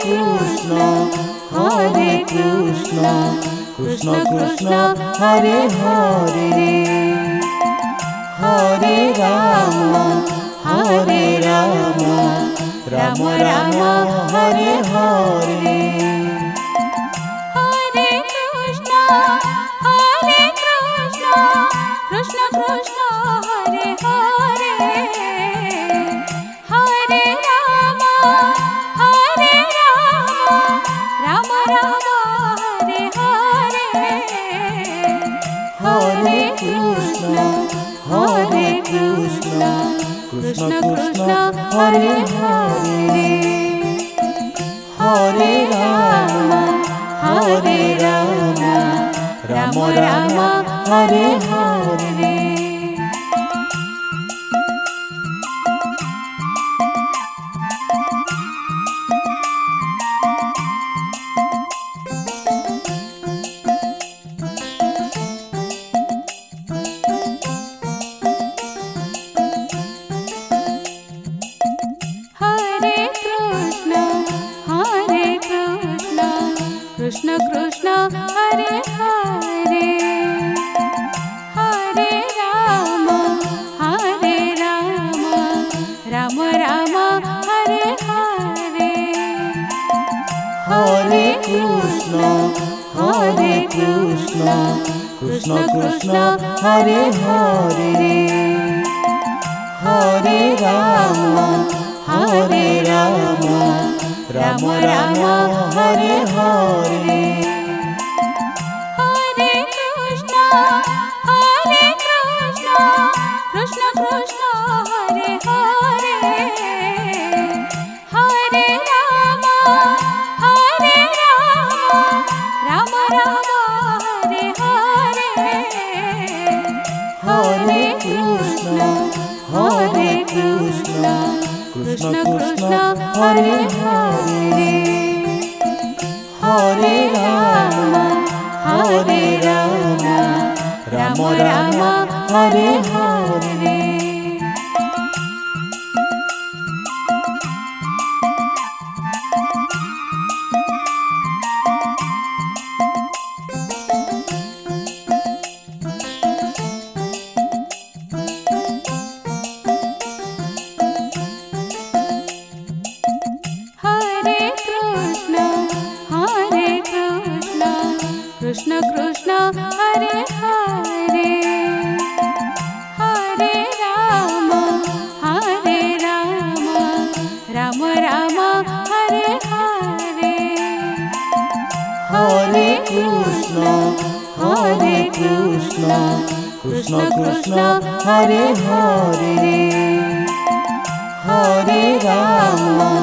Krishna Krishna Krishna Hare Hare Hare Rama Rama Rama Hare Hare Hare Krishna Krishna Krishna Hare Hare Hare Rama Rama Rama Hare Hare Hare Krishna Krishna Krishna Hare Hare Hare Rama Rama Rama Hare Hare Krishna Krishna Hare Hare Hare Rama Rama Rama Hare Hare Hare Krishna Krishna Krishna Hare Hare Hare Rama Rama Rama Hare Hare Hare Krishna Krishna Krishna Hare Hare Hare Rama Rama Rama Hare Hare Hare Krishna Krishna Krishna Hare Hare Hare Rama Rama Rama Hare Hare Krishna Krishna Hare Hare Hare Rama Rama Rama Hare Hare Hare Krishna Krishna Krishna Hare Hare Hare Rama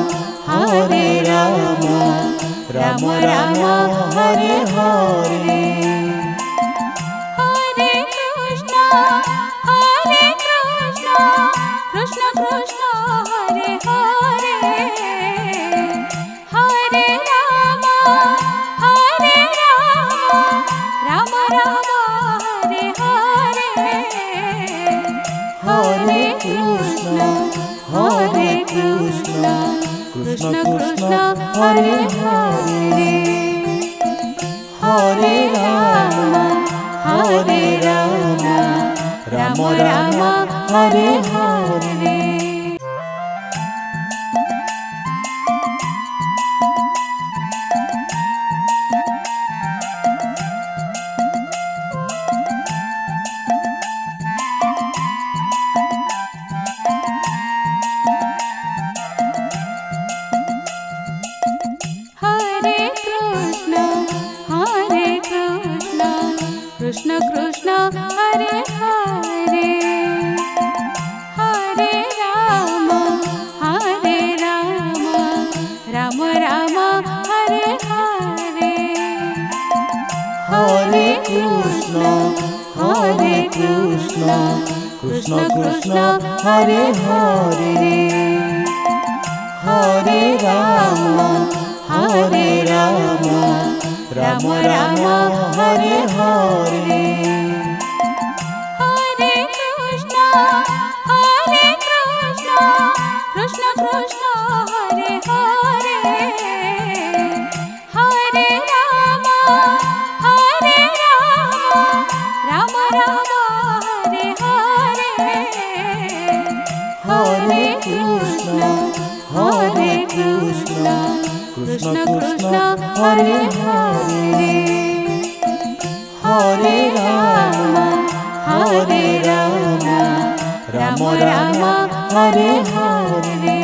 Rama Rama Hare Hare Hare Krishna Krishna Krishna Hare Hare Hare Rama Rama Rama Hare Hare Hare Krishna Krishna Krishna Hare Hare Hare Rama Rama Rama Hare Hare Krishna Krishna Hare Hare Hare Rama Rama Rama Hare Hare Hare Krishna Krishna Krishna Hare Hare Hare Rama Rama Rama Hare Hare Hare Krishna Krishna Krishna Hare Hare Hare Krishna, Hare Krishna, Krishna Krishna, Hare Hare, Hare Rama, Hare Rama, Rama Rama, Hare Hare.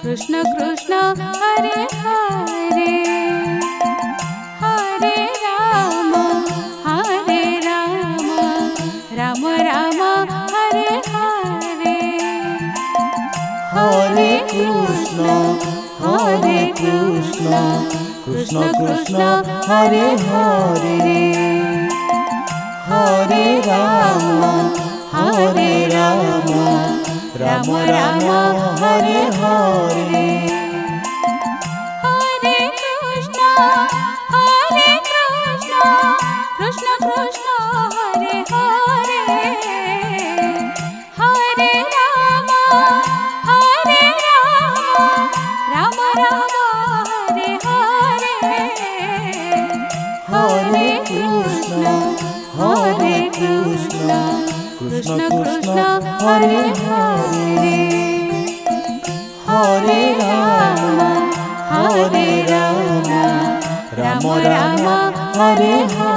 Krishna Krishna Hare Hare, Hare Rama, Hare Rama, Rama Rama, Hare Hare, Hare Krishna, Hare Krishna, Krishna Krishna, Hare Hare, Hare Rama, Hare Rama, Rama Rama, Hare Hare. Hare Krishna, Hare Krishna, Krishna Krishna, Hare Hare, Hare Rama, Hare Rama, Rama Rama, Hare Hare, Hare Krishna, Hare Krishna, Krishna Krishna, Hare Hare, Hare Rama, Hare Rama, Rama Rama, Hare Hare.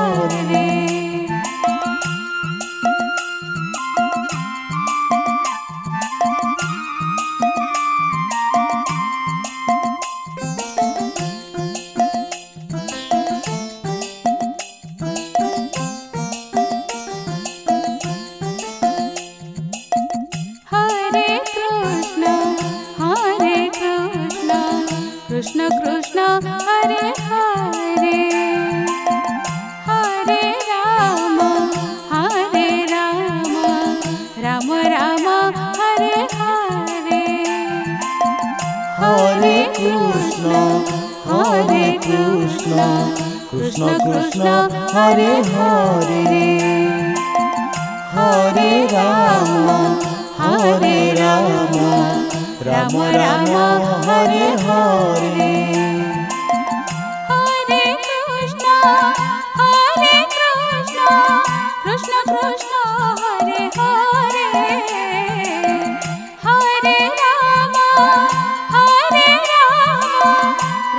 Krishna Krishna Hare Hare, Hare Rama, Hare Rama, Rama Rama, Hare Hare, Hare Krishna, Hare Krishna, Krishna Krishna, Hare Hare, Hare Rama, Hare Rama, Rama Rama, Hare Hare. Hare Krishna, Hare Krishna, Krishna Krishna, Hare Hare, Hare Rama, Hare Rama,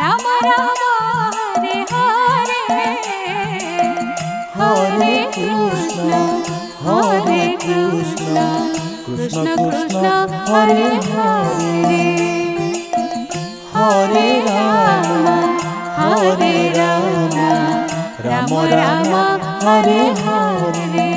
Rama Rama, Hare Hare, Hare Krishna, Hare Krishna, Krishna Krishna, Hare Hare, Hare Rama, Hare Rama, Rama Rama, Hare Hare.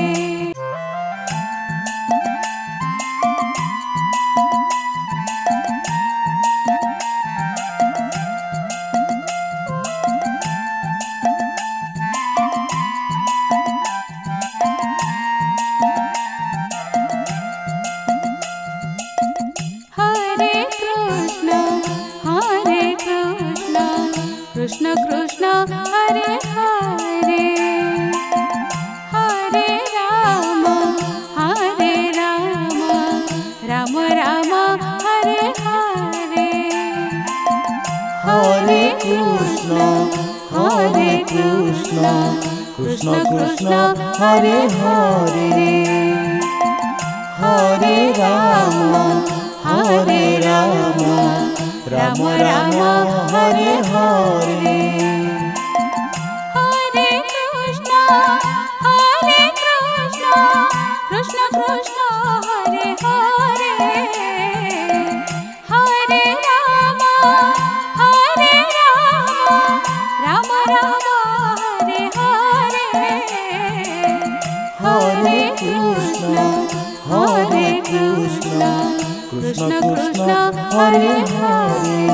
Krishna Krishna Hare Hare, Hare Rama, Hare Rama, Rama Rama, Hare Hare, Hare Krishna, Hare Krishna, Krishna Krishna, Hare Hare, Hare Rama, Hare Rama, Rama Rama, Hare Hare. Hare Krishna, Hare Krishna, Krishna Krishna, Hare Hare, Hare Rama, Hare Rama, Rama Rama, Hare Hare, Hare Krishna, Hare Krishna, Krishna Krishna, Hare Hare,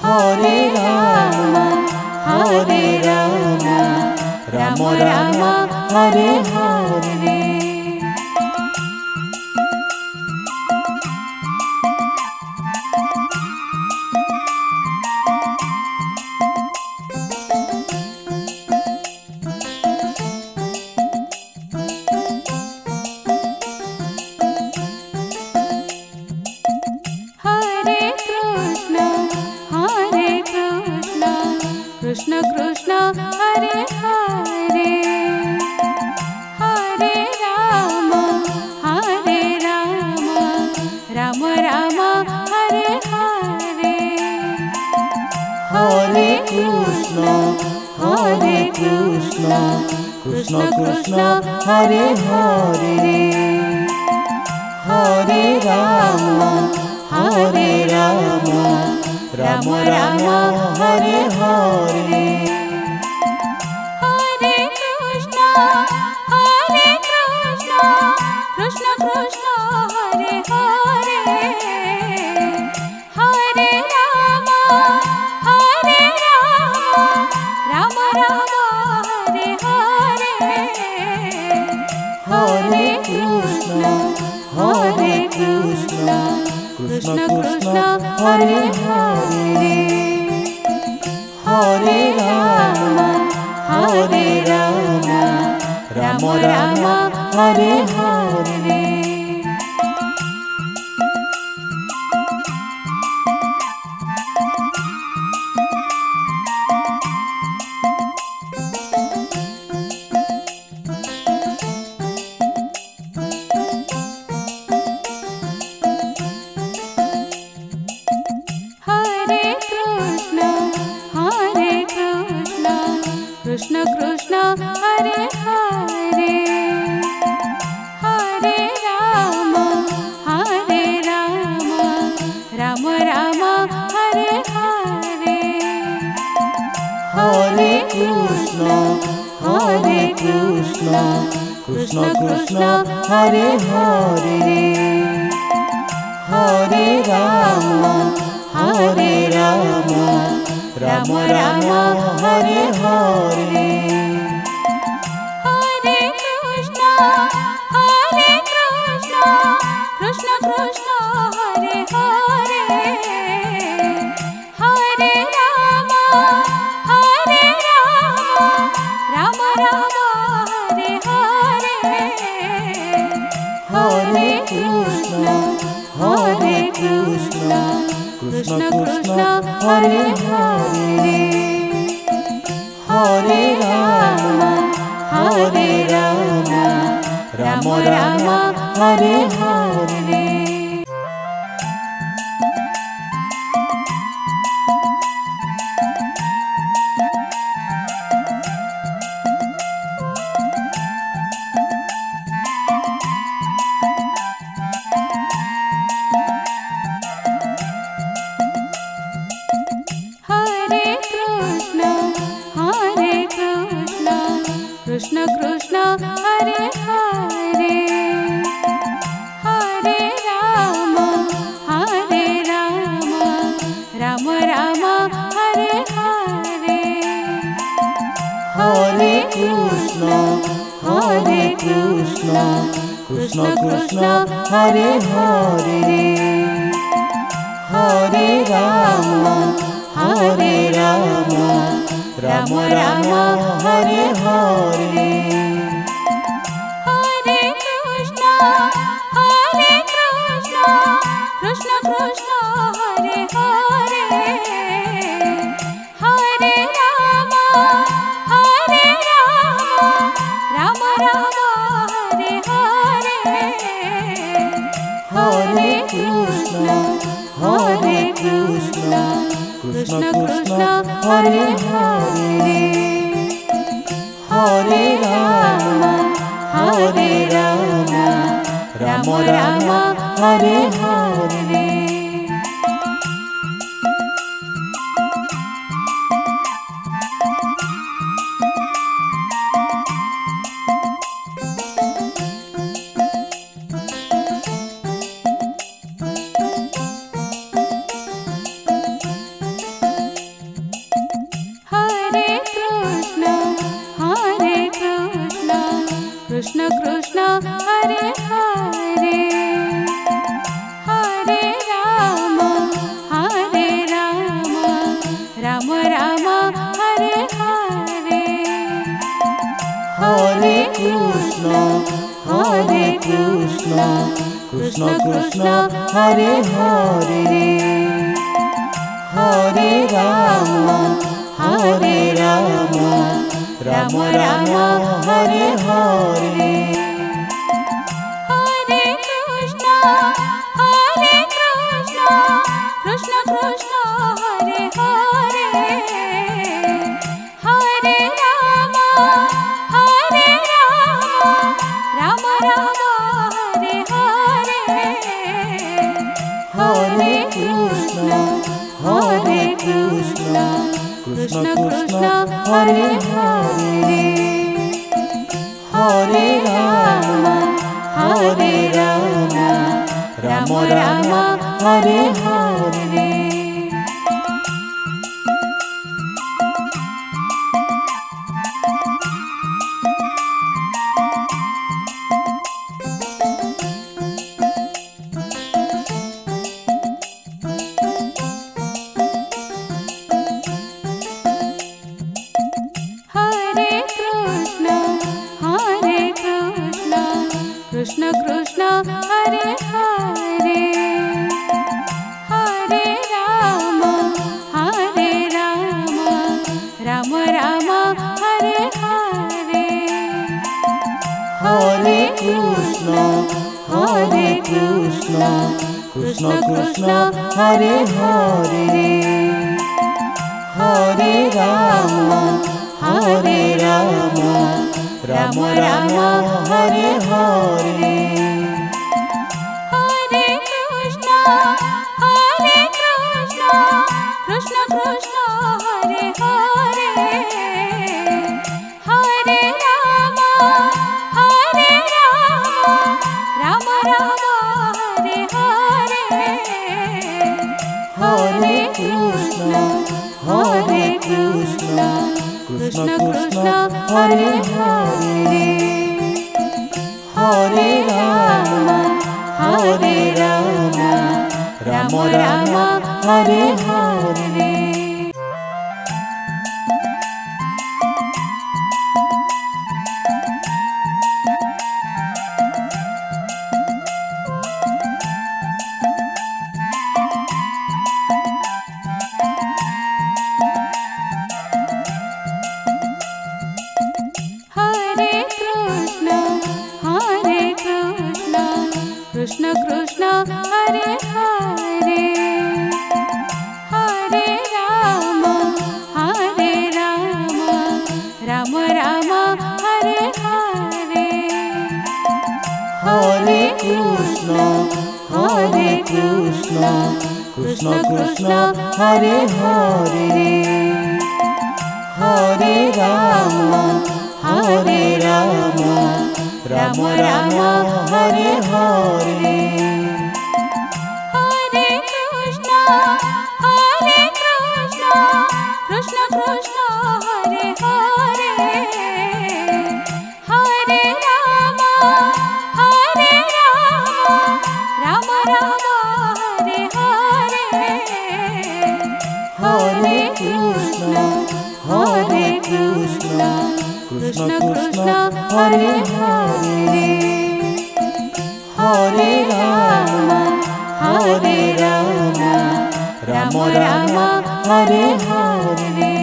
Hare Rama, Hare Rama, Rama Rama, Hare Hare. Krishna Krishna Hare Hare Hare Ram Ram Ram Hare Hare Hare Krishna Krishna Krishna Hare Hare Hare Ram Ram Ram Hare Hare Hare Krishna Krishna Krishna Hare Hare Hare Ram Ram Ram Hare Hare Hare Krishna Krishna Krishna Hare Hare Hare Ram Ram Ram Hare Hare Krishna Krishna Hare Hare Hare Ram Ram Ram Hare Hare Hare Krishna Krishna Krishna Hare Hare Hare Ram Ram Ram Hare Hare Hare Krishna Krishna Krishna Hare Hare Hare Ram Ram Ram Hare Hare Hare Krishna Krishna Krishna Hare Hare Hare Ram Ram Ram Hare Hare Krishna Krishna Hare Hare Hare Ram Ram Ram Hare Hare Hare Krishna Krishna Krishna Hare Hare Hare Ram Ram Ram Hare Hare Hare Krishna Krishna Krishna Hare Hare Hare Ram Ram Ram Hare Hare Hare Krishna Krishna Krishna Hare Hare Hare Ram Ram Ram Hare Hare Krishna Krishna Hare Hare Hare Ram Ram Ram Hare Hare Hare Krishna Krishna Krishna Hare Hare Hare Ram Ram Ram Hare Hare Hare Krishna Krishna Krishna Hare Hare Hare Ram Ram Ram Hare Hare Hare Krishna Krishna Krishna Hare Hare Hare Ram Ram Ram Hare Hare Krishna Krishna Hare Hare Hare Ram Ram Ram Hare Hare Hare Krishna Krishna Krishna Hare Hare Hare Ram Ram Ram Hare Hare Hare Krishna Krishna Krishna Hare Hare Hare Ram Ram Ram Hare Hare Hare Krishna Krishna Krishna Hare Hare Hare Ram Ram Ram Hare Hare Krishna Krishna Hare Hare Hare Ram Ram Ram Hare Hare Hare Krishna Krishna Krishna Hare Hare Hare Ram Ram Ram Hare Hare Hare Krishna Krishna Krishna Hare Hare Hare Ram Ram Ram Hare Hare Hare Krishna Krishna Krishna Hare Hare Hare Ram Ram Ram Hare Hare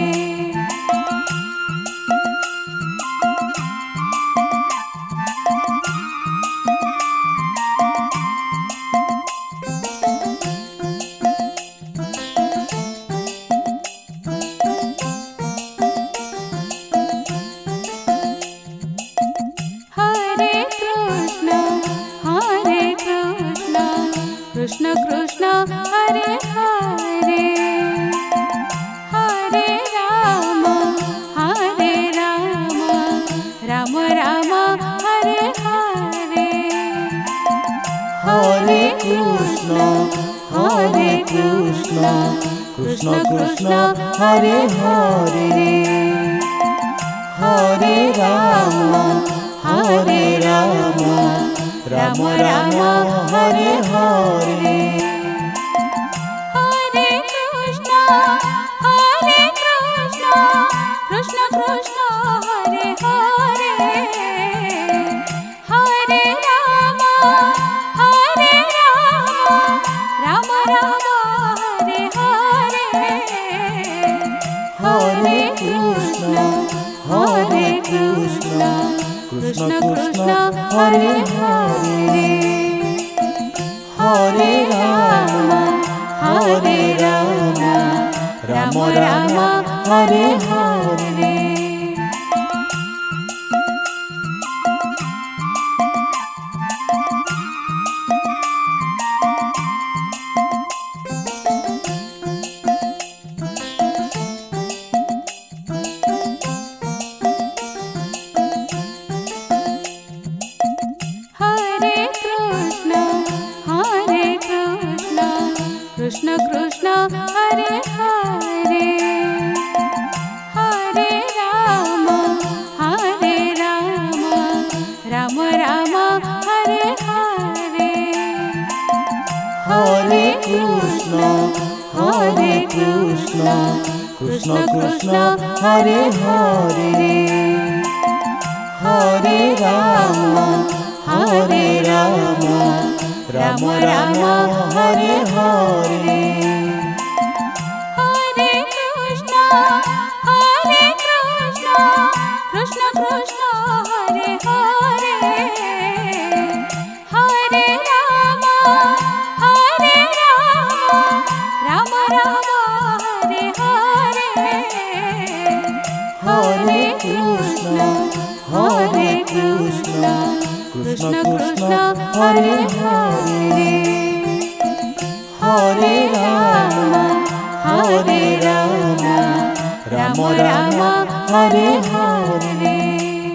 Krishna Krishna Hare Hare Hare Ram Ram Ram Hare Hare Hare Krishna Krishna Krishna Hare Hare Hare Ram Ram Ram Hare Hare Hare Krishna Krishna Krishna Hare Hare Hare Ram Ram Ram Hare Hare Hare Krishna Krishna Krishna Hare Hare Hare Ram Ram Ram Hare Hare Krishna Krishna Hare Hare Hare Ram Ram Ram Hare Hare Hare Krishna Krishna Krishna Hare Hare Hare Ram Ram Ram Hare Hare Hare Krishna Krishna Krishna Hare Hare Hare Ram Ram Ram Hare Hare Hare Krishna Krishna Krishna Hare Hare Hare Ram Ram Ram Hare Hare